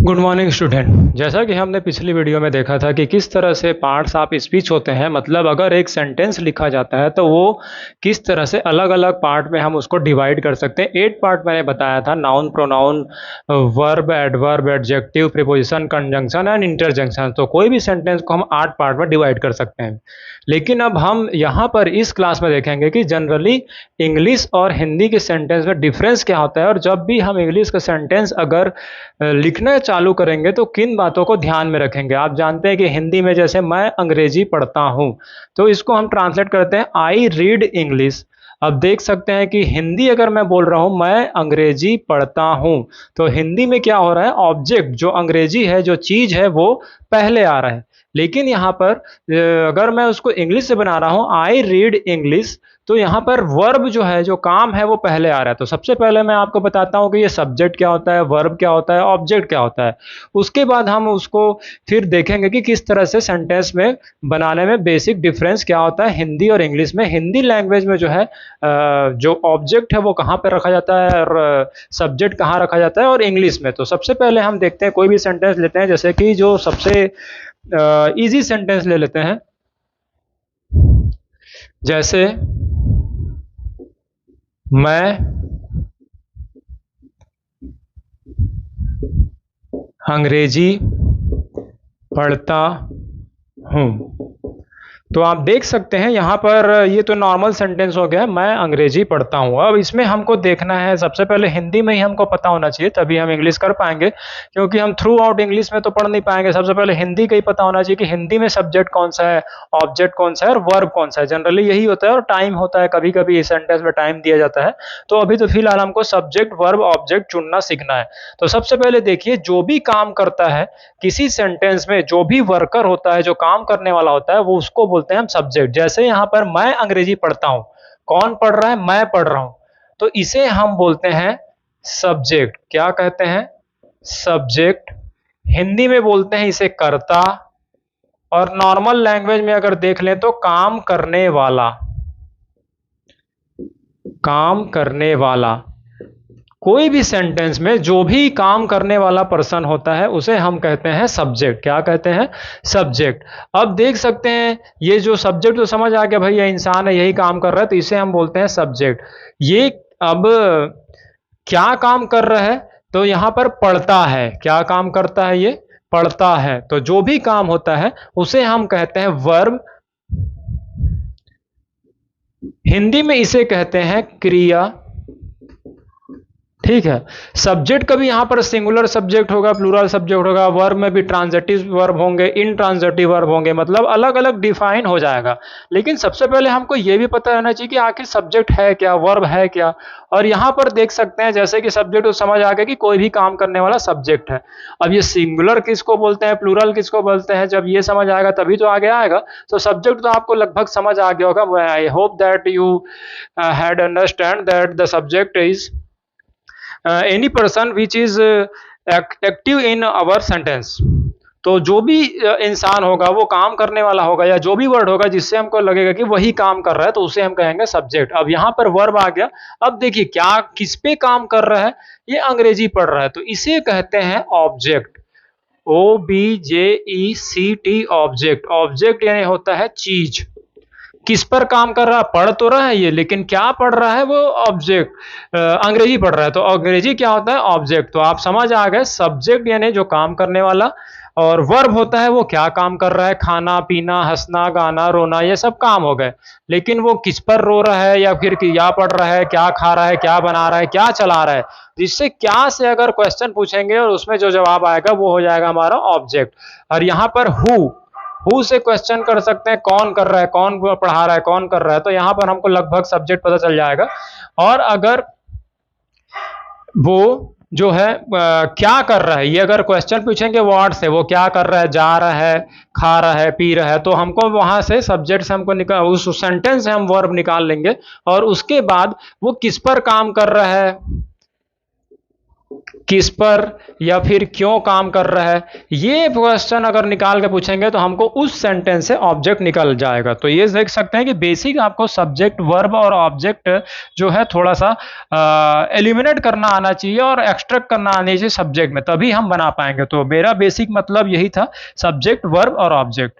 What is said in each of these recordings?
Good morning student. जैसा कि हमने पिछली वीडियो में देखा था कि किस तरह से पार्ट्स ऑफ स्पीच होते हैं, मतलब अगर एक सेंटेंस लिखा जाता है तो वो किस तरह से अलग अलग पार्ट में हम उसको डिवाइड कर सकते हैं। 8 पार्ट मैंने बताया था, noun, pronoun, verb, adverb, adjective, preposition, conjunction and interjection. तो कोई भी सेंटेंस को हम 8 पार्ट में डिवाइड कर सकते हैं। लेकिन अब हम यहाँ पर इस क्लास में देखेंगे कि जनरली इंग्लिश और हिंदी के सेंटेंस में डिफरेंस क्या होता है, और जब भी हम इंग्लिश का सेंटेंस अगर लिखना चालू करेंगे तो किन बातों को ध्यान में रखेंगे। आप जानते हैं कि हिंदी में जैसे मैं अंग्रेजी पढ़ता हूं, तो इसको हम ट्रांसलेट करते हैं आई रीड इंग्लिश। अब देख सकते हैं कि हिंदी अगर मैं बोल रहा हूं मैं अंग्रेजी पढ़ता हूं, तो हिंदी में क्या हो रहा है, ऑब्जेक्ट जो अंग्रेजी है, जो चीज है, वो पहले आ रहा है। लेकिन यहाँ पर अगर मैं उसको इंग्लिश से बना रहा हूं आई रीड इंग्लिश, तो यहाँ पर वर्ब जो है, जो काम है, वो पहले आ रहा है। तो सबसे पहले मैं आपको बताता हूँ कि ये सब्जेक्ट क्या होता है, वर्ब क्या होता है, ऑब्जेक्ट क्या होता है। उसके बाद हम उसको फिर देखेंगे कि किस तरह से सेंटेंस में बनाने में बेसिक डिफरेंस क्या होता है हिंदी और इंग्लिश में। हिंदी लैंग्वेज में जो है जो ऑब्जेक्ट है वो कहाँ पर रखा जाता है और सब्जेक्ट कहाँ रखा जाता है, और इंग्लिश में। तो सबसे पहले हम देखते हैं, कोई भी सेंटेंस लेते हैं, जैसे कि जो सबसे इजी सेंटेंस ले लेते हैं, जैसे मैं अंग्रेजी पढ़ता हूँ। तो आप देख सकते हैं यहाँ पर ये तो नॉर्मल सेंटेंस हो गया, मैं अंग्रेजी पढ़ता हूँ। अब इसमें हमको देखना है, सबसे पहले हिंदी में ही हमको पता होना चाहिए, तभी हम इंग्लिश कर पाएंगे, क्योंकि हम थ्रू आउट इंग्लिश में तो पढ़ नहीं पाएंगे। सबसे पहले हिंदी का ही पता होना चाहिए कि हिंदी में सब्जेक्ट कौन सा है, ऑब्जेक्ट कौन सा है और वर्ब कौन सा है। जनरली यही होता है, और टाइम होता है, कभी कभी इस सेंटेंस में टाइम दिया जाता है। तो अभी तो फिलहाल हमको सब्जेक्ट, वर्ब, ऑब्जेक्ट चुनना सीखना है। तो सबसे पहले देखिए, जो भी काम करता है किसी सेंटेंस में, जो भी वर्कर होता है, जो काम करने वाला होता है, वो उसको बोलते हैं हम सब्जेक्ट। जैसे यहां पर मैं अंग्रेजी पढ़ता हूं, कौन पढ़ रहा है, मैं पढ़ रहा हूं, तो इसे हम बोलते हैं सब्जेक्ट। क्या कहते हैं, सब्जेक्ट। हिंदी में बोलते हैं इसे कर्ता, और नॉर्मल लैंग्वेज में अगर देख लें तो काम करने वाला, काम करने वाला। कोई भी सेंटेंस में जो भी काम करने वाला पर्सन होता है उसे हम कहते हैं सब्जेक्ट। क्या कहते हैं, सब्जेक्ट। अब देख सकते हैं ये जो सब्जेक्ट, तो समझ आ गया भाई ये इंसान है, यही काम कर रहा है, तो इसे हम बोलते हैं सब्जेक्ट। ये अब क्या काम कर रहा है, तो यहां पर पढ़ता है। क्या काम करता है, ये पढ़ता है। तो जो भी काम होता है उसे हम कहते हैं वर्ब। हिंदी में इसे कहते हैं क्रिया। ठीक है। सब्जेक्ट कभी यहां पर सिंगुलर सब्जेक्ट होगा, प्लूरल सब्जेक्ट होगा, वर्ब में भी ट्रांजिटिव वर्ब होंगे, इनट्रांजिटिव वर्ब होंगे, मतलब अलग अलग डिफाइन हो जाएगा। लेकिन सबसे पहले हमको यह भी पता रहना चाहिए कि आखिर सब्जेक्ट है क्या, वर्ब है क्या। और यहां पर देख सकते हैं, जैसे कि सब्जेक्ट, तो समझ आ गया कि कोई भी काम करने वाला सब्जेक्ट है। अब ये सिंगुलर किसको बोलते हैं, प्लूरल किसको बोलते हैं, जब ये समझ आएगा तभी तो आगे आएगा। तो सब्जेक्ट तो आपको लगभग समझ आ गया होगा। I hope that you had understand that the subject is any person which is active in our sentence. तो जो भी इंसान होगा वो काम करने वाला होगा, या जो भी वर्ड होगा जिससे हमको लगेगा कि वही काम कर रहा है, तो उसे हम कहेंगे सब्जेक्ट। अब यहां पर वर्ब आ गया। अब देखिए क्या, किस पे काम कर रहा है, ये अंग्रेजी पढ़ रहा है, तो इसे कहते हैं ऑब्जेक्ट। OBJECT, object. ऑब्जेक्ट यानी होता है चीज। किस पर काम कर रहा है, पढ़ तो रहा है ये, लेकिन क्या पढ़ रहा है, वो ऑब्जेक्ट, अंग्रेजी पढ़ रहा है। तो अंग्रेजी क्या होता है, ऑब्जेक्ट। तो आप समझ आ गए, सब्जेक्ट यानी जो काम करने वाला, और वर्ब होता है वो क्या काम कर रहा है, खाना पीना, हंसना, गाना, रोना, ये सब काम हो गए। लेकिन वो किस पर रो रहा है, या फिर क्या पढ़ रहा है, क्या खा रहा है, क्या बना रहा है, क्या चला रहा है, जिससे क्या से अगर क्वेश्चन पूछेंगे और उसमें जो जवाब आएगा वो हो जाएगा हमारा ऑब्जेक्ट। और यहाँ पर हु से क्वेश्चन कर सकते हैं, कौन कर रहा है, कौन पढ़ा रहा है, कौन कर रहा है, तो यहां पर हमको लगभग सब्जेक्ट पता चल जाएगा। और अगर वो जो है क्या कर रहा है, ये अगर क्वेश्चन पूछेंगे वर्ड से, वो क्या कर रहा है, जा रहा है, खा रहा है, पी रहा है, तो हमको वहां से सब्जेक्ट से हमको निकाल, उस सेंटेंस से हम वर्ब निकाल लेंगे। और उसके बाद वो किस पर काम कर रहा है, किस पर या फिर क्यों काम कर रहा है, ये क्वेश्चन अगर निकाल के पूछेंगे तो हमको उस सेंटेंस से ऑब्जेक्ट निकल जाएगा। तो ये देख सकते हैं कि बेसिक आपको सब्जेक्ट वर्ब और ऑब्जेक्ट जो है थोड़ा सा एलिमिनेट करना आना चाहिए और एक्सट्रैक्ट करना आना चाहिए सब्जेक्ट में, तभी हम बना पाएंगे। तो मेरा बेसिक मतलब यही था, सब्जेक्ट वर्ब और ऑब्जेक्ट।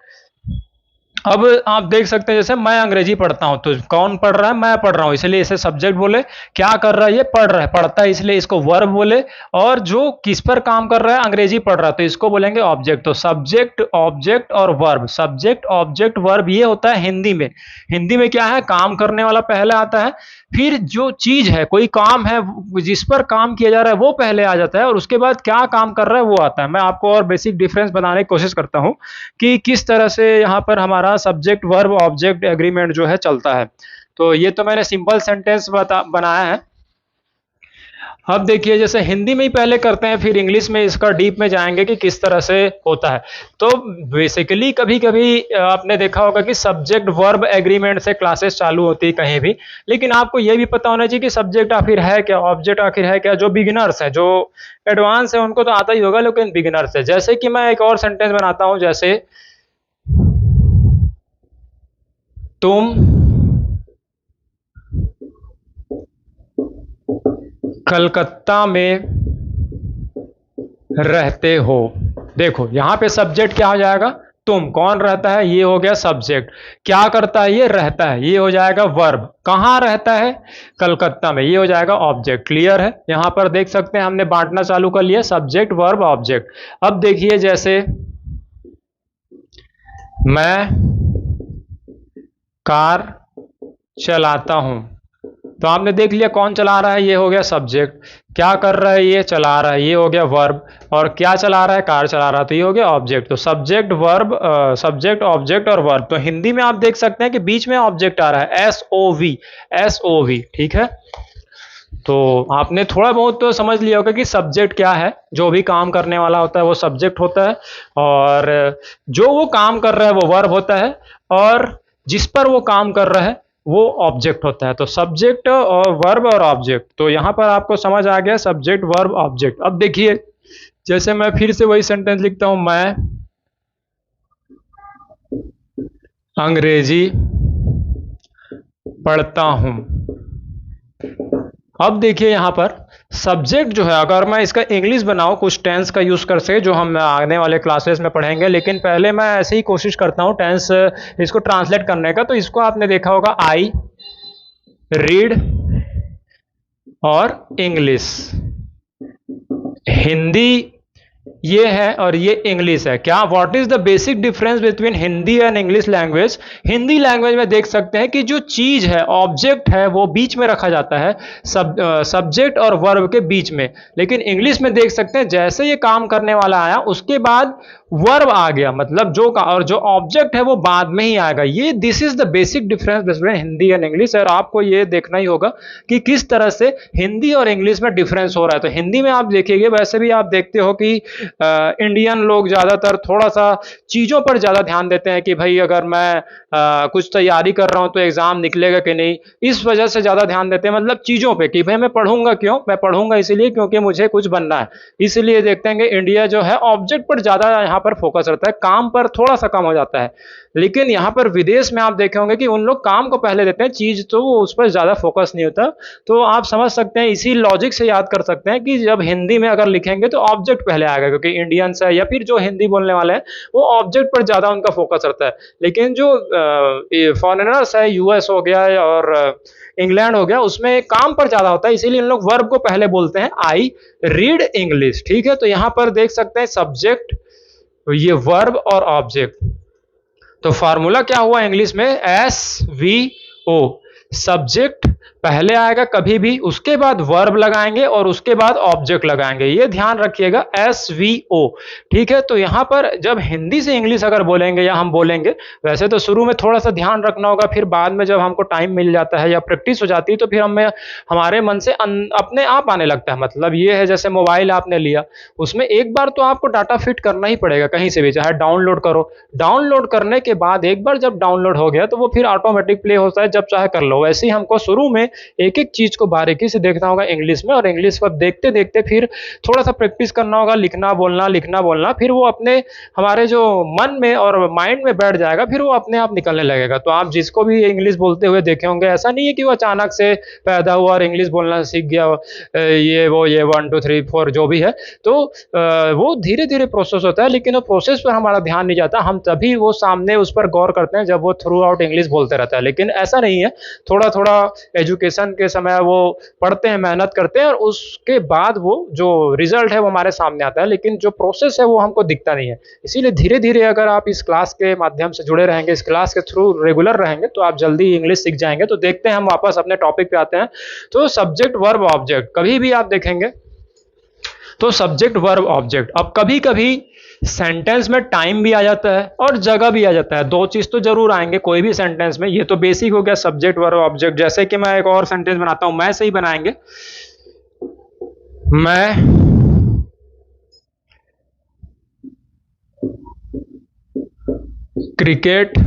अब आप देख सकते हैं जैसे मैं अंग्रेजी पढ़ता हूं, तो कौन पढ़ रहा है, मैं पढ़ रहा हूं, इसलिए इसे सब्जेक्ट बोले। क्या कर रहा है, ये पढ़ रहा है, पढ़ता है, इसलिए इसको वर्ब बोले। और जो किस पर काम कर रहा है, अंग्रेजी पढ़ रहा है, तो इसको बोलेंगे ऑब्जेक्ट। तो सब्जेक्ट ऑब्जेक्ट और वर्ब, सब्जेक्ट ऑब्जेक्ट वर्ब ये होता है हिंदी में। हिंदी में क्या है, काम करने वाला पहले आता है, फिर जो चीज है, कोई काम है जिस पर काम किया जा रहा है वो पहले आ जाता है, और उसके बाद क्या काम कर रहा है वो आता है। मैं आपको और बेसिक डिफरेंस बताने की कोशिश करता हूं कि किस तरह से यहाँ पर हमारा सब्जेक्ट वर्ब ऑब्जेक्ट एग्रीमेंट जो है चलता है। तो ये तो मैंने सिंपल सेंटेंस बनाया है। अब देखिए जैसे हिंदी में ही पहले करते हैं, फिर इंग्लिश में इसका डीप में जाएंगे कि किस तरह से होता है। तो बेसिकली कभी कभी आपने देखा होगा कि सब्जेक्ट वर्ब एग्रीमेंट से क्लासेस चालू होती है कहीं भी, लेकिन आपको यह भी पता होना चाहिए कि सब्जेक्ट आखिर है क्या, ऑब्जेक्ट आखिर है क्या। जो बिगिनर्स हैं, जो एडवांस है, उनको तो आता ही होगा, लेकिन बिगिनर्स है, जैसे कि मैं एक और सेंटेंस बनाता हूं, जैसे तुम कलकत्ता में रहते हो। देखो यहां पे सब्जेक्ट क्या हो जाएगा, तुम। कौन रहता है, ये हो गया सब्जेक्ट। क्या करता है, ये रहता है, ये हो जाएगा वर्ब। कहां रहता है, कलकत्ता में, ये हो जाएगा ऑब्जेक्ट। क्लियर है, यहां पर देख सकते हैं हमने बांटना चालू कर लिया, सब्जेक्ट वर्ब ऑब्जेक्ट। अब देखिए जैसे मैं कार चलाता हूं, तो आपने देख लिया कौन चला रहा है, ये हो गया सब्जेक्ट। क्या कर रहा है, ये चला रहा है, ये हो गया वर्ब। और क्या चला रहा है, कार चला रहा है, तो ये हो गया ऑब्जेक्ट। तो सब्जेक्ट वर्ब, सब्जेक्ट ऑब्जेक्ट और वर्ब। तो हिंदी में आप देख सकते हैं कि बीच में ऑब्जेक्ट आ रहा है, S O V, S O V. ठीक है, तो आपने थोड़ा बहुत तो समझ लिया होगा कि सब्जेक्ट क्या है। जो भी काम करने वाला होता है वो सब्जेक्ट होता है, और जो वो काम कर रहा है वो वर्ब होता है, और जिस पर वो काम कर रहा है वो ऑब्जेक्ट होता है। तो सब्जेक्ट और वर्ब और ऑब्जेक्ट, तो यहां पर आपको समझ आ गया सब्जेक्ट वर्ब ऑब्जेक्ट। अब देखिए जैसे मैं फिर से वही सेंटेंस लिखता हूं, मैं अंग्रेजी पढ़ता हूं। अब देखिए यहां पर सब्जेक्ट जो है, अगर मैं इसका इंग्लिश बनाऊं, कुछ टेंस का यूज कर सके, जो हम आने वाले क्लासेस में पढ़ेंगे, लेकिन पहले मैं ऐसे ही कोशिश करता हूं टेंस इसको ट्रांसलेट करने का। तो इसको आपने देखा होगा, आई रीड और इंग्लिश। हिंदी ये है और ये इंग्लिश है। क्या, what is the basic difference between Hindi and English language. Hindi language में देख सकते हैं कि जो चीज है, ऑब्जेक्ट है, वो बीच में रखा जाता है, सब्जेक्ट और वर्ब के बीच में। लेकिन इंग्लिश में देख सकते हैं जैसे ये काम करने वाला आया उसके बाद वर्ब आ गया, मतलब जो का, और जो ऑब्जेक्ट है वो बाद में ही आएगा। ये this is the basic difference between Hindi and English. और आपको ये देखना ही होगा कि किस तरह से हिंदी और इंग्लिश में डिफरेंस हो रहा है। तो हिंदी में आप देखिएगा, वैसे भी आप देखते हो कि इंडियन लोग ज्यादातर थोड़ा सा चीजों पर ज्यादा ध्यान देते हैं कि भाई अगर मैं कुछ तैयारी कर रहा हूं तो एग्जाम निकलेगा कि नहीं, इस वजह से ज्यादा ध्यान देते हैं, मतलब चीजों पे, कि भाई मैं पढ़ूंगा क्यों, मैं पढ़ूंगा इसलिए क्योंकि मुझे कुछ बनना है। इसलिए देखते हैं कि इंडिया जो है ऑब्जेक्ट पर ज्यादा यहाँ पर फोकस रहता है, काम पर थोड़ा सा कम हो जाता है। लेकिन यहाँ पर विदेश में आप देखे होंगे कि उन लोग काम को पहले देते हैं, चीज तो उस पर ज्यादा फोकस नहीं होता। तो आप समझ सकते हैं, इसी लॉजिक से याद कर सकते हैं कि जब हिंदी में अगर लिखेंगे तो ऑब्जेक्ट पहले आएगा, क्योंकि इंडियंस है या फिर जो हिंदी बोलने वाले हैं वो ऑब्जेक्ट पर ज्यादा उनका फोकस रहता है। लेकिन जो फॉरेनर्स है, यूएस हो गया और इंग्लैंड हो गया, उसमें काम पर ज्यादा होता है, इसीलिए इन लोग वर्ब को पहले बोलते हैं, आई रीड इंग्लिश। ठीक है, तो यहां पर देख सकते हैं सब्जेक्ट, ये वर्ब और ऑब्जेक्ट। तो फार्मूला क्या हुआ इंग्लिश में, एस वी ओ। सब्जेक्ट पहले आएगा कभी भी, उसके बाद वर्ब लगाएंगे और उसके बाद ऑब्जेक्ट लगाएंगे, ये ध्यान रखिएगा, एस वी ओ। ठीक है, तो यहां पर जब हिंदी से इंग्लिश अगर बोलेंगे या हम बोलेंगे, वैसे तो शुरू में थोड़ा सा ध्यान रखना होगा, फिर बाद में जब हमको टाइम मिल जाता है या प्रैक्टिस हो जाती है तो फिर हमें हमारे मन से अपने आप आने लगता है। मतलब ये है जैसे मोबाइल आपने लिया, उसमें एक बार तो आपको डाटा फिट करना ही पड़ेगा, कहीं से भी, चाहे डाउनलोड करो। डाउनलोड करने के बाद एक बार जब डाउनलोड हो गया तो वो फिर ऑटोमेटिक प्ले होता है, जब चाहे कर लो। वैसे ही हमको शुरू में एक एक चीज को बारीकी से देखना होगा इंग्लिश में, और इंग्लिश को देखते देखते फिर थोड़ा सा प्रैक्टिस करना होगा, लिखना बोलना, फिर वो अपने हमारे जो मन में और माइंड में बैठ जाएगा, फिर वो अपने आप निकलने लगेगा। तो आप जिसको भी इंग्लिश बोलते हुए देखे होंगे, ऐसा नहीं है कि वो अचानक से पैदा हुआ और इंग्लिश बोलना सीख गया, ये 1 2 3 4 जो भी है। तो वो धीरे धीरे प्रोसेस होता है, लेकिन वो प्रोसेस पर हमारा ध्यान नहीं जाता। हम तभी वो सामने उस पर गौर करते हैं जब वो थ्रू आउट इंग्लिश बोलते रहता है, लेकिन ऐसा नहीं है। थोड़ा थोड़ा एजुकेशन के समय वो पढ़ते हैं, मेहनत करते हैं, और उसके बाद वो जो रिजल्ट है वो हमारे सामने आता है, लेकिन जो प्रोसेस है वो हमको दिखता नहीं है। इसीलिए धीरे धीरे अगर आप इस क्लास के माध्यम से जुड़े रहेंगे, इस क्लास के थ्रू रेगुलर रहेंगे, तो आप जल्दी इंग्लिश सीख जाएंगे। तो देखते हैं, हम वापस अपने टॉपिक पे आते हैं। तो सब्जेक्ट वर्ब ऑब्जेक्ट कभी भी आप देखेंगे तो सब्जेक्ट वर्ब ऑब्जेक्ट, अब कभी कभी सेंटेंस में टाइम भी आ जाता है और जगह भी आ जाता है, दो चीज तो जरूर आएंगे कोई भी सेंटेंस में। ये तो बेसिक हो गया सब्जेक्ट वर्ब ऑब्जेक्ट। जैसे कि मैं एक और सेंटेंस बनाता हूं, मैं से ही बनाएंगे। मैं क्रिकेट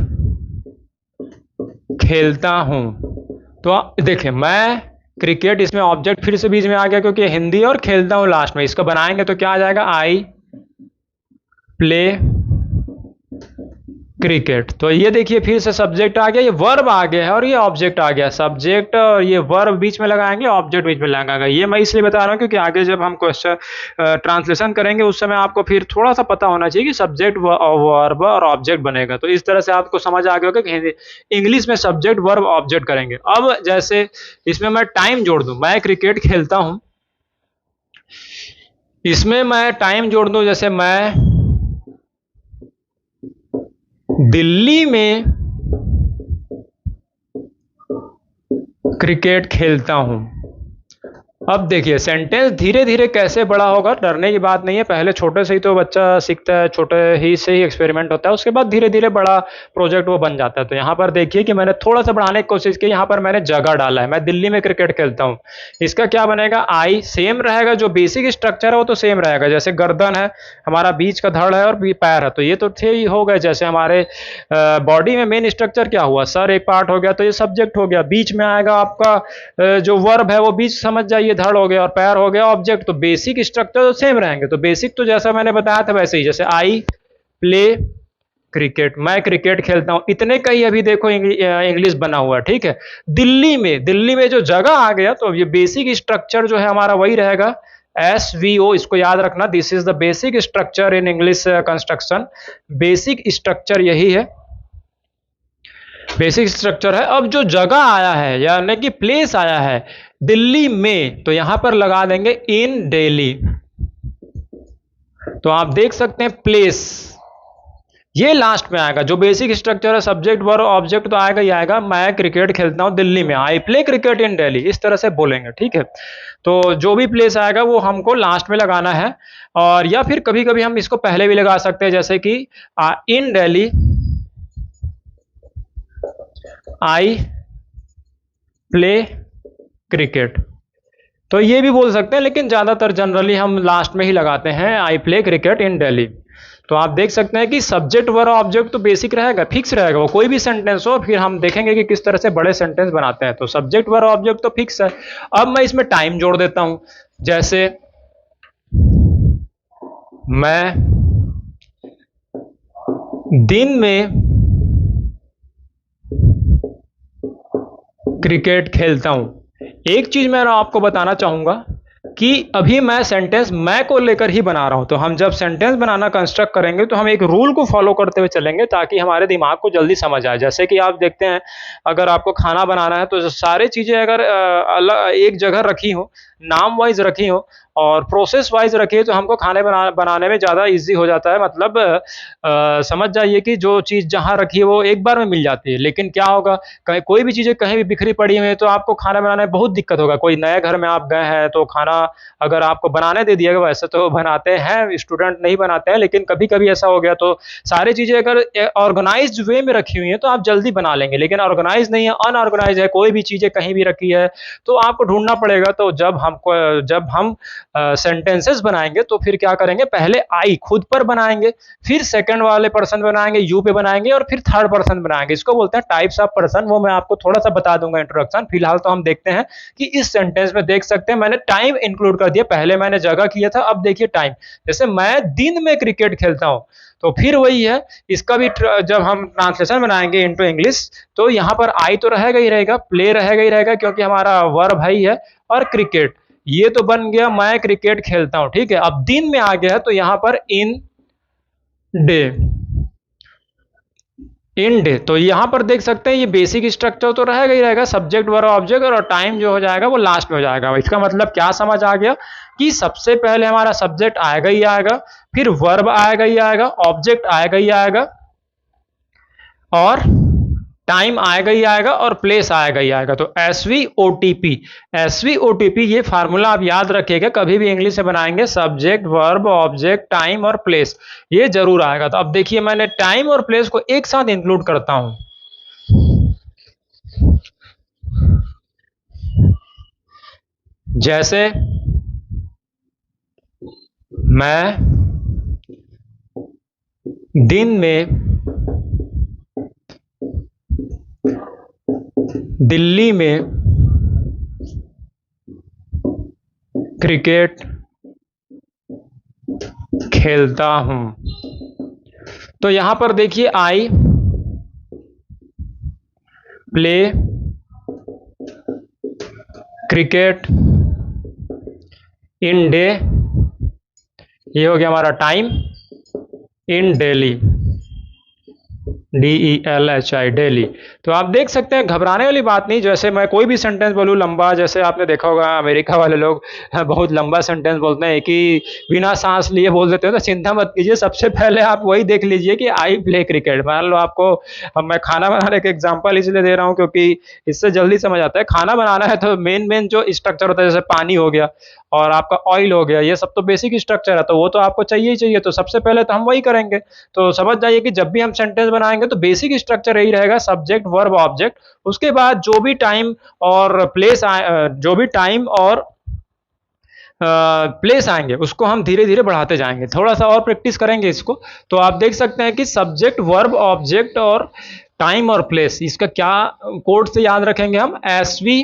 खेलता हूं। तो देखिए, मैं क्रिकेट, इसमें ऑब्जेक्ट फिर से बीच में आ गया क्योंकि हिंदी, और खेलता हूं लास्ट में। इसको बनाएंगे तो क्या आ जाएगा, आई प्ले क्रिकेट। तो ये देखिए फिर से सब्जेक्ट आ गया, ये वर्ब आ गया है और ये ऑब्जेक्ट आ गया। सब्जेक्ट और ये वर्ब बीच में लगाएंगे, ऑब्जेक्ट बीच में लगाएंगे। ये मैं इसलिए बता रहा हूँ क्योंकि आगे जब हम क्वेश्चन ट्रांसलेशन करेंगे उस समय आपको फिर थोड़ा सा पता होना चाहिए कि सब्जेक्ट वर्ब और ऑब्जेक्ट बनेगा। तो इस तरह से आपको समझ आ गया होगा कि इंग्लिश में सब्जेक्ट वर्ब ऑब्जेक्ट करेंगे। अब जैसे इसमें मैं टाइम जोड़ दूं, मैं क्रिकेट खेलता हूं, इसमें मैं टाइम जोड़ दूं, जैसे मैं दिल्ली में क्रिकेट खेलता हूं। अब देखिए सेंटेंस धीरे धीरे कैसे बड़ा होगा, डरने की बात नहीं है। पहले छोटे से ही तो बच्चा सीखता है, छोटे ही से ही एक्सपेरिमेंट होता है, उसके बाद धीरे धीरे बड़ा प्रोजेक्ट वो बन जाता है। तो यहाँ पर देखिए कि मैंने थोड़ा सा बढ़ाने की कोशिश की, यहाँ पर मैंने जगह डाला है, मैं दिल्ली में क्रिकेट खेलता हूँ। इसका क्या बनेगा, आई सेम रहेगा, जो बेसिक स्ट्रक्चर है वो तो सेम रहेगा। जैसे गर्दन है, हमारा बीच का धड़ है और पैर है, तो ये तो थे ही हो गए। जैसे हमारे बॉडी में मेन स्ट्रक्चर क्या हुआ, सर एक पार्ट हो गया, तो ये सब्जेक्ट हो गया। बीच में आएगा आपका जो वर्ब है वो बीच समझ जाइए, धड़ हो गया, और पैर हो गया ऑब्जेक्ट। तो बेसिक स्ट्रक्चर तो सेम रहेंगे। तो बेसिक तो जैसा मैंने बताया था वैसे ही, जैसे आई प्ले क्रिकेट, मैं क्रिकेट खेलता हूं, इतने का ही अभी देखो इंग्लिश बना हुआ है। ठीक है, दिल्ली में जो जगह आ गया, तो ये बेसिक स्ट्रक्चर जो है हमारा वही रहेगा, SVO। इसको याद रखना, this is the basic structure in English construction. Basic structure यही है, बेसिक स्ट्रक्चर है। अब जो जगह आया है यानी कि प्लेस आया है दिल्ली में, तो यहां पर लगा देंगे इन दिल्ली। तो आप देख सकते हैं प्लेस ये लास्ट में आएगा। जो बेसिक स्ट्रक्चर है सब्जेक्ट वर्ब ऑब्जेक्ट तो आएगा ही आएगा। मैं क्रिकेट खेलता हूं दिल्ली में, I play cricket in Delhi, इस तरह से बोलेंगे। ठीक है, तो जो भी प्लेस आएगा वो हमको लास्ट में लगाना है। और या फिर कभी कभी हम इसको पहले भी लगा सकते हैं, जैसे कि इन दिल्ली आई प्ले क्रिकेट, तो ये भी बोल सकते हैं, लेकिन ज्यादातर जनरली हम लास्ट में ही लगाते हैं, I play cricket in Delhi. तो आप देख सकते हैं कि सब्जेक्ट वर्ब ऑब्जेक्ट तो बेसिक रहेगा, फिक्स रहेगा, वो कोई भी सेंटेंस हो। फिर हम देखेंगे कि किस तरह से बड़े सेंटेंस बनाते हैं। तो सब्जेक्ट वर्ब ऑब्जेक्ट तो फिक्स है। अब मैं इसमें टाइम जोड़ देता हूं, जैसे मैं दिन में क्रिकेट खेलता हूं। एक चीज मैं आपको बताना चाहूंगा कि अभी मैं सेंटेंस मैं को लेकर ही बना रहा हूं। तो हम जब सेंटेंस बनाना कंस्ट्रक्ट करेंगे तो हम एक रूल को फॉलो करते हुए चलेंगे, ताकि हमारे दिमाग को जल्दी समझ आए। जैसे कि आप देखते हैं, अगर आपको खाना बनाना है तो सारे चीजें अगर अलग एक जगह रखी हो, नाम वाइज रखी हो और प्रोसेस वाइज रखी है, तो हमको खाने बनाने में ज़्यादा इजी हो जाता है। मतलब समझ जाइए कि जो चीज़ जहाँ रखी है वो एक बार में मिल जाती है। लेकिन क्या होगा, कहीं कोई भी चीज़ें कहीं भी बिखरी पड़ी हुई है तो आपको खाना बनाने में बहुत दिक्कत होगा। कोई नए घर में आप गए हैं तो खाना अगर आपको बनाने दे दिया गया, वैसे तो बनाते हैं, स्टूडेंट नहीं बनाते हैं, लेकिन कभी कभी ऐसा हो गया तो सारी चीज़ें अगर ऑर्गेनाइज्ड वे में रखी हुई है तो आप जल्दी बना लेंगे। लेकिन ऑर्गेनाइज नहीं है, अनऑर्गेनाइज है, कोई भी चीज़ें कहीं भी रखी है तो आपको ढूंढना पड़ेगा। तो जब हमको जब हम सेंटेंसेस बनाएंगे तो फिर क्या करेंगे, पहले आई खुद पर बनाएंगे, फिर सेकंड वाले पर्सन बनाएंगे, यू पे बनाएंगे, और फिर थर्ड पर्सन बनाएंगे। इसको बोलते हैं टाइप्स ऑफ पर्सन। वो मैं आपको थोड़ा सा बता दूंगा इंट्रोडक्शन। फिलहाल तो हम देखते हैं कि इस सेंटेंस में देख सकते हैं मैंने टाइम इंक्लूड कर दिया, पहले मैंने जगह किया था, अब देखिए टाइम। जैसे मैं दिन में क्रिकेट खेलता हूं, तो फिर वही है, इसका भी जब हम ट्रांसलेशन बनाएंगे इनटू इंग्लिश तो यहां पर आई तो रहेगा ही रहेगा, प्ले रहेगा ही रहेगा क्योंकि हमारा वर्ब है ही है, और क्रिकेट ये तो बन गया मैं क्रिकेट खेलता हूं, ठीक है। अब दिन में आ गया है तो यहां पर इन डे, इन डे, तो यहां पर देख सकते हैं ये बेसिक स्ट्रक्चर तो रहेगा ही रहेगा, सब्जेक्ट वर्ब ऑब्जेक्ट, और टाइम जो हो जाएगा वो लास्ट में हो जाएगा। इसका मतलब क्या समझ आ गया कि सबसे पहले हमारा सब्जेक्ट आएगा ही आएगा, फिर वर्ब आएगा ही आएगा, ऑब्जेक्ट आएगा ही आएगा, और टाइम आएगा ही आएगा, और प्लेस आएगा ही आएगा। तो एसवीओटीपी, एसवीओटीपी ये फार्मूला आप याद रखिएगा, कभी भी इंग्लिश से बनाएंगे सब्जेक्ट वर्ब ऑब्जेक्ट टाइम और प्लेस, ये जरूर आएगा। तो अब देखिए मैंने टाइम और प्लेस को एक साथ इंक्लूड करता हूं। जैसे मैं दिन में दिल्ली में क्रिकेट खेलता हूं, तो यहां पर देखिए I play cricket in day, ये हो गया हमारा टाइम, इन डेली, DELHI डेली। तो आप देख सकते हैं घबराने वाली बात नहीं। जैसे मैं कोई भी सेंटेंस बोलूँ लंबा, जैसे आपने देखा होगा अमेरिका वाले लोग बहुत लंबा सेंटेंस बोलते हैं कि बिना सांस लिए बोल देते हैं, तो चिंता मत कीजिए, सबसे पहले आप वही देख लीजिए कि आई प्ले क्रिकेट। मान लो आपको, अब मैं खाना बनाने का एग्जांपल इसलिए दे रहा हूँ क्योंकि इससे जल्दी समझ आता है। खाना बनाना है तो मेन जो स्ट्रक्चर होता है, जैसे पानी हो गया और आपका ऑयल हो गया, ये सब तो बेसिक स्ट्रक्चर है, तो वो तो आपको चाहिए ही चाहिए, तो सबसे पहले तो हम वही करेंगे। तो समझ जाइए कि जब भी हम सेंटेंस बनाएंगे तो बेसिक स्ट्रक्चर यही रहेगा, सब्जेक्ट वर्ब ऑब्जेक्ट, उसके बाद जो भी टाइम और प्लेस जो भी टाइम और प्लेस आएंगे उसको हम धीरे धीरे बढ़ाते जाएंगे, थोड़ा सा और प्रैक्टिस करेंगे इसको। तो आप देख सकते हैं कि सब्जेक्ट वर्ब ऑब्जेक्ट और टाइम और प्लेस, इसका क्या कोड से याद रखेंगे हम, एसवी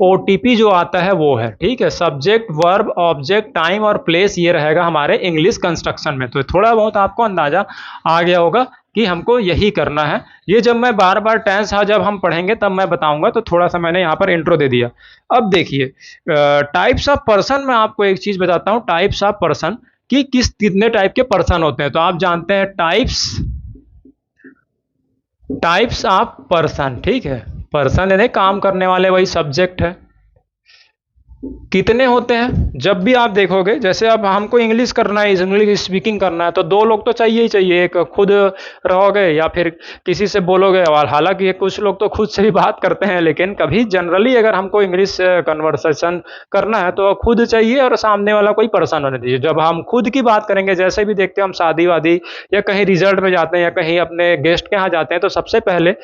ओटीपी जो आता है वो है, ठीक है। सब्जेक्ट वर्ब ऑब्जेक्ट टाइम और प्लेस ये रहेगा हमारे इंग्लिश कंस्ट्रक्शन में। तो थोड़ा बहुत आपको अंदाजा आ गया होगा कि हमको यही करना है। ये जब मैं बार बार टेंस जब हम पढ़ेंगे तब मैं बताऊंगा, तो थोड़ा सा मैंने यहाँ पर इंट्रो दे दिया। अब देखिए टाइप्स ऑफ पर्सन, मैं आपको एक चीज बताता हूँ, टाइप्स ऑफ पर्सन कि कितने टाइप के पर्सन होते हैं। तो आप जानते हैं टाइप्स ऑफ पर्सन, ठीक है। पर्सन यानी काम करने वाले, वही सब्जेक्ट है। कितने होते हैं, जब भी आप देखोगे, जैसे अब हमको इंग्लिश करना है, इंग्लिश स्पीकिंग करना है, तो दो लोग तो चाहिए ही चाहिए, एक खुद रहोगे या फिर किसी से बोलोगे। और हालांकि कुछ लोग तो खुद से भी बात करते हैं, लेकिन कभी जनरली अगर हमको इंग्लिश कन्वर्सेशन करना है तो खुद चाहिए और सामने वाला कोई पर्सन होने दीजिए। जब हम खुद की बात करेंगे, जैसे भी देखते हैं हम शादी वादी या कहीं रिजल्ट में जाते हैं या कहीं अपने गेस्ट के यहाँ जाते हैं, तो सबसे पहले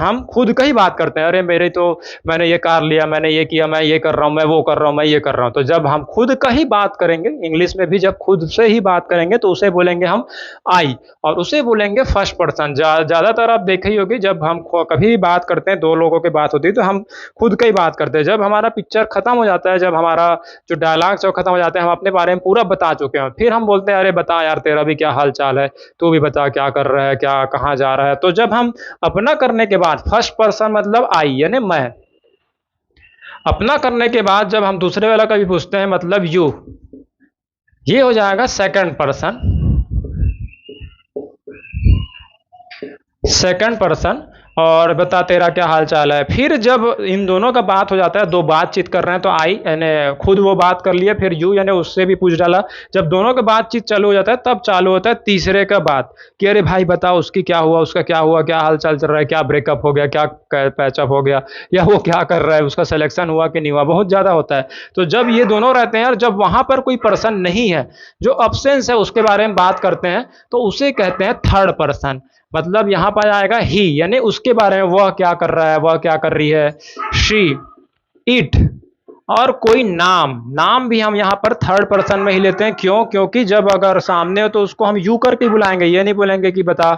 हम खुद का ही बात करते हैं। अरे मैंने ये कार लिया, मैंने ये किया, मैं ये कर रहा हूँ, मैं वो कर रहा हूं, मैं ये कर रहा हूं। तो जब हम खुद का ही बात करेंगे इंग्लिश में भी, जब खुद से ही बात करेंगे तो उसे बोलेंगे हम आई, और उसे बोलेंगे फर्स्ट पर्सन। ज्यादातर आप देखे ही होगी, जब हम कभी भी बात करते हैं, दो लोगों की बात होती है तो हम खुद का ही बात करते हैं। जब हमारा पिक्चर खत्म हो जाता है, जब हमारा जो डायलॉग जो खत्म हो जाते हैं, हम अपने बारे में पूरा बता चुके हैं, फिर हम बोलते हैं अरे बता यार तेरा भी क्या हाल चाल है, तू भी बता क्या कर रहा है, क्या कहाँ जा रहा है। तो जब हम अपना करने के बाद, फर्स्ट पर्सन मतलब आई यानी मैं, अपना करने के बाद जब हम दूसरे वाला का भी पूछते हैं मतलब यू, ये हो जाएगा सेकंड पर्सन, सेकंड पर्सन, और बता तेरा क्या हाल चाल है। फिर जब इन दोनों का बात हो जाता है, दो बातचीत कर रहे हैं, तो आई यानी खुद वो बात कर लिए, फिर यू यानी उससे भी पूछ डाला। जब दोनों का बातचीत चालू हो जाता है, तब चालू होता है तीसरे का बात कि अरे भाई बताओ उसकी क्या हुआ, उसका क्या हुआ, क्या हाल चाल चल रहा है, क्या ब्रेकअप हो गया, क्या पैचअप हो गया, या वो क्या कर रहा है, उसका सिलेक्शन हुआ कि नहीं हुआ, बहुत ज्यादा होता है। तो जब ये दोनों रहते हैं और जब वहां पर कोई पर्सन नहीं है, जो अब्सेंस है, उसके बारे में बात करते हैं, तो उसे कहते हैं थर्ड पर्सन। मतलब यहां पर आएगा ही यानी उसके बारे में, वह क्या कर रहा है, वह क्या कर रही है, शी, इट, और कोई नाम नाम भी हम यहाँ पर थर्ड पर्सन में ही लेते हैं। क्यों? क्योंकि जब अगर सामने हो तो उसको हम यू करके बुलाएंगे, ये नहीं बोलेंगे कि बता।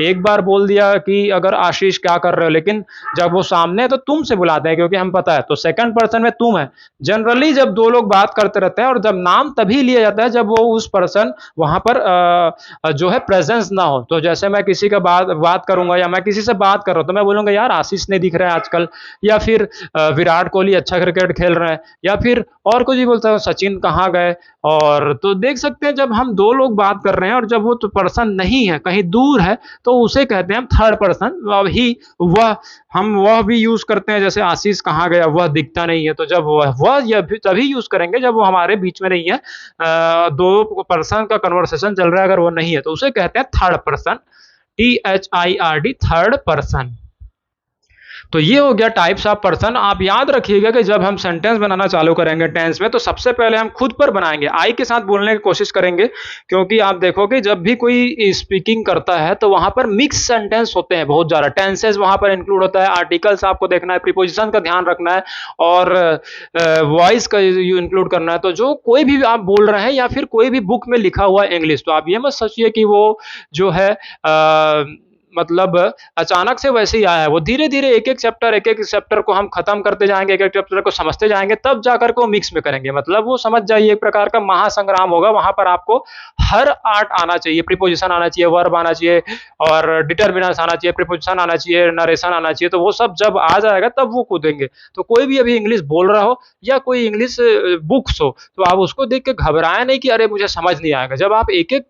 एक बार बोल दिया कि अगर आशीष क्या कर रहे हो, लेकिन जब वो सामने है तो तुम से बुलाते हैं क्योंकि हम पता है, तो सेकंड पर्सन में तुम है। जनरली जब दो लोग बात करते रहते हैं और जब नाम तभी लिया जाता है जब वो उस पर्सन वहां पर जो है प्रेजेंस ना हो। तो जैसे मैं किसी का बात बात करूंगा या मैं किसी से बात कर रहा हूं तो मैं बोलूंगा यार आशीष नहीं दिख रहा है आजकल, या फिर विराट कोहली अच्छा क्रिकेट खेल रहे हैं, या फिर और कुछ भी बोलता है सचिन कहाँ गए। और तो देख सकते हैं जब हम दो लोग बात कर रहे हैं और जब वो तो पर्सन नहीं है, कहीं दूर है, तो उसे कहते हैं हम थर्ड पर्सन। ही वह हम वह भी यूज करते हैं, जैसे आशीष कहाँ गया, वह दिखता नहीं है, तो जब वह यह तभी यूज करेंगे जब वो हमारे बीच में नहीं है, दो पर्सन का कन्वर्सेशन चल रहा है, अगर वो नहीं है तो उसे कहते हैं third person, THIRD, third person. तो ये हो गया टाइप्स ऑफ पर्सन। आप याद रखिएगा कि जब हम सेंटेंस बनाना चालू करेंगे टेंस में, तो सबसे पहले हम खुद पर बनाएंगे, आई के साथ बोलने की कोशिश करेंगे। क्योंकि आप देखोगे जब भी कोई स्पीकिंग करता है तो वहां पर मिक्स सेंटेंस होते हैं, बहुत ज्यादा टेंसेस वहां पर इंक्लूड होता है, आर्टिकल्स आपको देखना है, प्रीपोजिशन का ध्यान रखना है, और वॉइस का इंक्लूड करना है। तो जो कोई भी आप बोल रहे हैं या फिर कोई भी बुक में लिखा हुआ इंग्लिश, तो आप ये मत सोचिए कि वो जो है मतलब अचानक से वैसे ही आया है। वो धीरे धीरे एक एक चैप्टर को हम खत्म करते जाएंगे, एक एक चैप्टर को समझते जाएंगे, तब जाकर के वो मिक्स में करेंगे। मतलब वो समझ जाइए एक प्रकार का महासंग्राम होगा। वहां पर आपको हर आर्ट आना चाहिए, प्रीपोजिशन आना चाहिए, वर्ब आना चाहिए, और डिटर्मिनेंट्स आना चाहिए, प्रीपोजिशन आना चाहिए, नरेशन आना चाहिए। तो वो सब जब आ जाएगा तब वो कूदेंगे। तो कोई भी अभी इंग्लिश बोल रहा हो या कोई इंग्लिश बुक्स हो, तो आप उसको देख के घबराए नहीं कि अरे मुझे समझ नहीं आएगा। जब आप एक एक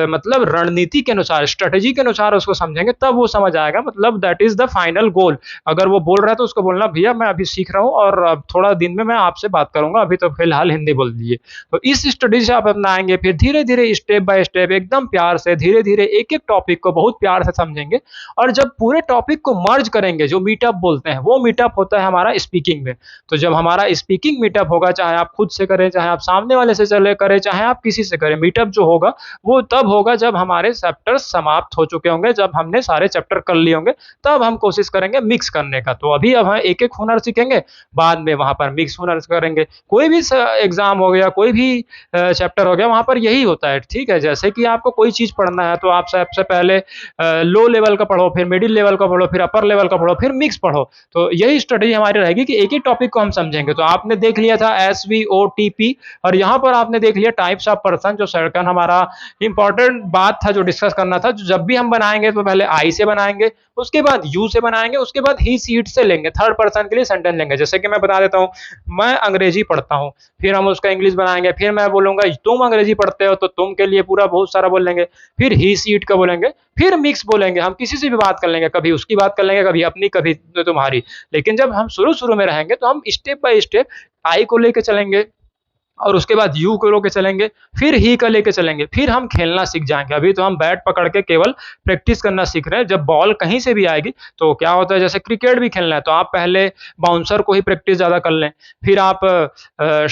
मतलब रणनीति के अनुसार, स्ट्रेटेजी के अनुसार उसको समझेंगे, तब वो समझ आएगा। मतलब that is the final goal. अगर वो बोल रहा है तो उसको बोलना भैया मैं अभी सीख रहा हूँ और अब थोड़ा दिन में मैं आपसे बात करूंगा, अभी तो फिलहाल हिंदी बोल दीजिए। तो इस स्टडी से आप अपनाएंगे, फिर धीरे धीरे स्टेप बाय स्टेप एकदम प्यार से धीरे धीरे एक एक टॉपिक को बहुत प्यार से समझेंगे। और जब पूरे टॉपिक को मर्ज करेंगे, जो मीटअप बोलते हैं, वो मीटअप होता है हमारा स्पीकिंग में। तो जब हमारा स्पीकिंग मीटअप होगा, चाहे आप खुद से करें, चाहे आप सामने वाले से चले करें, चाहे आप किसी से करें, मीटअप जो होगा वो तब होगा जब हमारे चैप्टर समाप्त हो चुके होंगे, जब हमने सारे चैप्टर कर लिए होंगे। तब हम कोशिश करेंगे मिक्स करने का। तो अभी अब हम एक एक हुनर सीखेंगे, बाद में वहां पर मिक्स हुनर करेंगे। कोई भी एग्जाम हो गया, कोई भी चैप्टर हो गया, वहां पर यही होता है। ठीक है, जैसे कि आपको कोई चीज पढ़ना है तो आप सबसे पहले लो लेवल का पढ़ो, फिर मिडिल लेवल का पढ़ो, फिर अपर लेवल का पढ़ो, फिर मिक्स पढ़ो। तो यही स्ट्रेटेजी हमारी रहेगी कि एक ही टॉपिक को हम समझेंगे। तो आपने देख लिया था SVOTP, और यहाँ पर आपने देख लिया टाइप्स ऑफ पर्सन। जो सेकंड हमारा इंपॉर्टेंट बात था जो डिस्कस करना था, जब भी हम बनाएंगे तो पहले आई से बनाएंगे, उसके बाद यू से बनाएंगे, उसके बाद ही सी इट से लेंगे, थर्ड पर्सन के लिए सेंटेंस लेंगे। जैसे कि मैं बता देता हूं, मैं अंग्रेजी पढ़ता हूं, फिर हम उसका इंग्लिश बनाएंगे, फिर मैं बोलूंगा तुम अंग्रेजी पढ़ते हो, तो तुम के लिए पूरा बहुत सारा बोल लेंगे, फिर ही सी इट का बोलेंगे, फिर मिक्स बोलेंगे। हम किसी से भी बात कर लेंगे, कभी उसकी बात कर लेंगे, कभी अपनी, कभी तुम्हारी। लेकिन जब हम शुरू शुरू में रहेंगे तो हम स्टेप बाय स्टेप आई को लेके चलेंगे, और उसके बाद यू को लेके चलेंगे, फिर ही का लेके चलेंगे, फिर हम खेलना सीख जाएंगे। अभी तो हम बैट पकड़ के केवल प्रैक्टिस करना सीख रहे हैं। जब बॉल कहीं से भी आएगी तो क्या होता है, जैसे क्रिकेट भी खेलना है तो आप पहले बाउंसर को ही प्रैक्टिस ज्यादा कर लें, फिर आप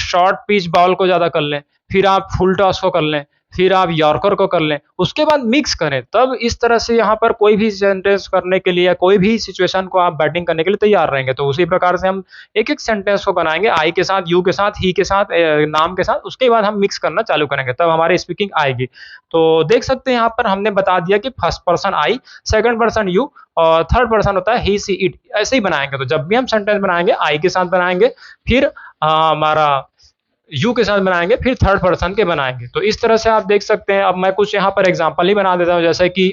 शॉर्ट पिच बॉल को ज्यादा कर लें, फिर आप फुल टॉस को कर लें, फिर आप यॉर्कर को कर लें, उसके बाद मिक्स करें। तब इस तरह से यहाँ पर कोई भी सेंटेंस करने के लिए, कोई भी सिचुएशन को आप बैटिंग करने के लिए तैयार रहेंगे। तो उसी प्रकार से हम एक एक सेंटेंस को बनाएंगे, आई के साथ, यू के साथ, ही के साथ, नाम के साथ, उसके बाद हम मिक्स करना चालू करेंगे, तब हमारी स्पीकिंग आएगी। तो देख सकते हैं यहाँ पर हमने बता दिया कि first person I, second person you, और थर्ड पर्सन होता है ही सी इट। ऐसे ही बनाएंगे। तो जब भी हम सेंटेंस बनाएंगे आई के साथ बनाएंगे, फिर हमारा यू के साथ बनाएंगे, फिर थर्ड पर्सन के बनाएंगे। तो इस तरह से आप देख सकते हैं। अब मैं कुछ यहाँ पर एग्जांपल ही बना देता हूं, जैसे कि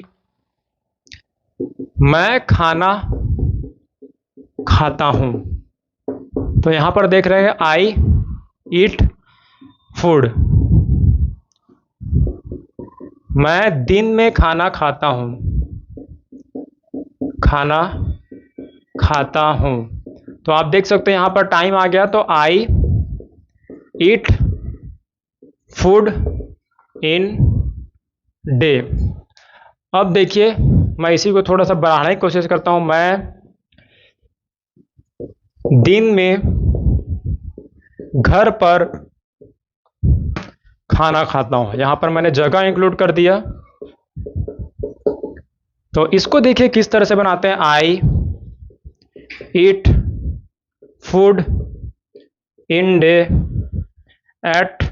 मैं खाना खाता हूं। तो यहां पर देख रहे हैं आई ईट फूड। मैं दिन में खाना खाता हूं, खाना खाता हूं। तो आप देख सकते हैं यहां पर टाइम आ गया, तो आई ईट फूड इन डे। अब देखिए मैं इसी को थोड़ा सा बढ़ाने की कोशिश करता हूं। मैं दिन में घर पर खाना खाता हूं। यहां पर मैंने जगह इंक्लूड कर दिया। तो इसको देखिए किस तरह से बनाते हैं, I eat food in day, at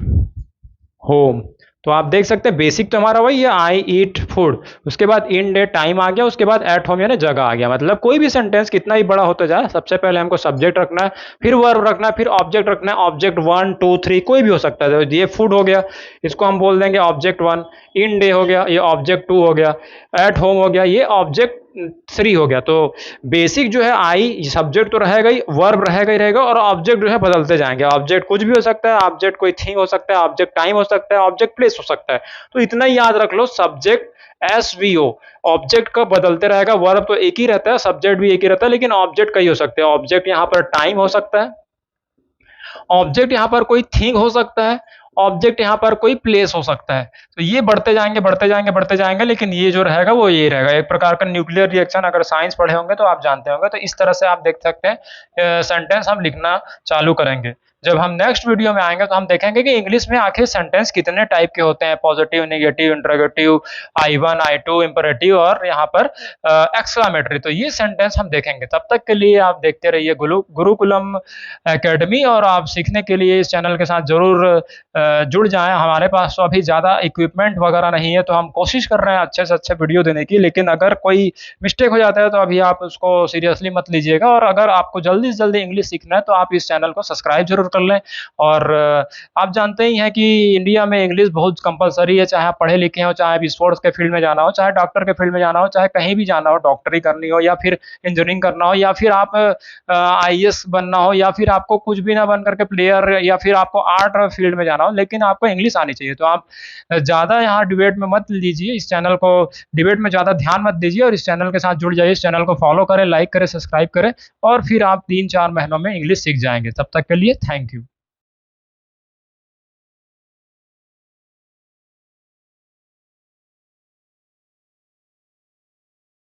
home. तो आप देख सकते हैं बेसिक तो हमारा वही है, आई ईट फूड, उसके बाद इन डे टाइम आ गया, उसके बाद एट होम यानी जगह आ गया। मतलब कोई भी सेंटेंस कितना ही बड़ा होता जाए, सबसे पहले हमको सब्जेक्ट रखना है, फिर वर्ब रखना है, फिर ऑब्जेक्ट रखना है। ऑब्जेक्ट 1 2 3 कोई भी हो सकता है। तो ये फूड हो गया, इसको हम बोल देंगे ऑब्जेक्ट 1। इन डे हो गया, ये ऑब्जेक्ट 2 हो गया। एट होम हो गया, ये ऑब्जेक्ट 3 हो गया। तो बेसिक जो है आई, सब्जेक्ट तो रहेगा ही, वर्ब रहेगा ही रहेगा, और ऑब्जेक्ट जो है बदलते जाएंगे। ऑब्जेक्ट कुछ भी हो सकता है, ऑब्जेक्ट कोई थिंग हो सकता है, ऑब्जेक्ट टाइम हो सकता है, ऑब्जेक्ट प्लेस हो सकता है। तो इतना ही याद रख लो, subject S V O, object का बदलते रहेगा, वर्ब तो एक ही रहता है, सब्जेक्ट भी एक ही रहता है, लेकिन ऑब्जेक्ट कई हो सकते हैं। ऑब्जेक्ट यहाँ पर टाइम हो सकता है, ऑब्जेक्ट यहाँ पर कोई थिंग हो सकता है, ऑब्जेक्ट यहाँ पर कोई प्लेस हो सकता है। तो ये बढ़ते जाएंगे बढ़ते जाएंगे बढ़ते जाएंगे, लेकिन ये जो रहेगा वो ये रहेगा, एक प्रकार का न्यूक्लियर रिएक्शन। अगर साइंस पढ़े होंगे तो आप जानते होंगे। तो इस तरह से आप देख सकते हैं सेंटेंस हम लिखना चालू करेंगे। जब हम नेक्स्ट वीडियो में आएंगे तो हम देखेंगे कि इंग्लिश में आखिर सेंटेंस कितने टाइप के होते हैं, positive, negative, interrogative, I1 I2, imperative, और यहाँ पर एक्सक्लामेटरी। तो ये सेंटेंस हम देखेंगे। तब तक के लिए आप देखते रहिए गुरुकुलम एकेडमी, और आप सीखने के लिए इस चैनल के साथ जरूर जुड़ जाएं। हमारे पास तो अभी ज़्यादा इक्विपमेंट वगैरह नहीं है, तो हम कोशिश कर रहे हैं अच्छे से अच्छे वीडियो देने की, लेकिन अगर कोई मिस्टेक हो जाता है तो अभी आप उसको सीरियसली मत लीजिएगा। और अगर आपको जल्दी से जल्दी इंग्लिश सीखना है तो आप इस चैनल को सब्सक्राइब जरूर कर लें। और आप जानते ही हैं कि इंडिया में इंग्लिश बहुत कंपलसरी है, चाहे आप पढ़े लिखे हो, चाहे आप स्पोर्ट्स के फील्ड में जाना हो, चाहे डॉक्टर के फील्ड में जाना हो, चाहे कहीं भी जाना हो, डॉक्टरी करनी हो, या फिर इंजीनियरिंग करना हो, या फिर आप IAS बनना हो, या फिर आपको कुछ भी ना बन करके प्लेयर, या फिर आपको आर्ट फील्ड में जाना हो, लेकिन आपको इंग्लिश आनी चाहिए। तो आप ज़्यादा यहाँ डिबेट में मत लीजिए, इस चैनल को डिबेट में ज़्यादा ध्यान मत दीजिए, और इस चैनल के साथ जुड़ जाइए। इस चैनल को फॉलो करें, लाइक करें, सब्सक्राइब करें, और फिर आप 3-4 महीनों में इंग्लिश सीख जाएंगे। तब तक के लिए थैंक यू।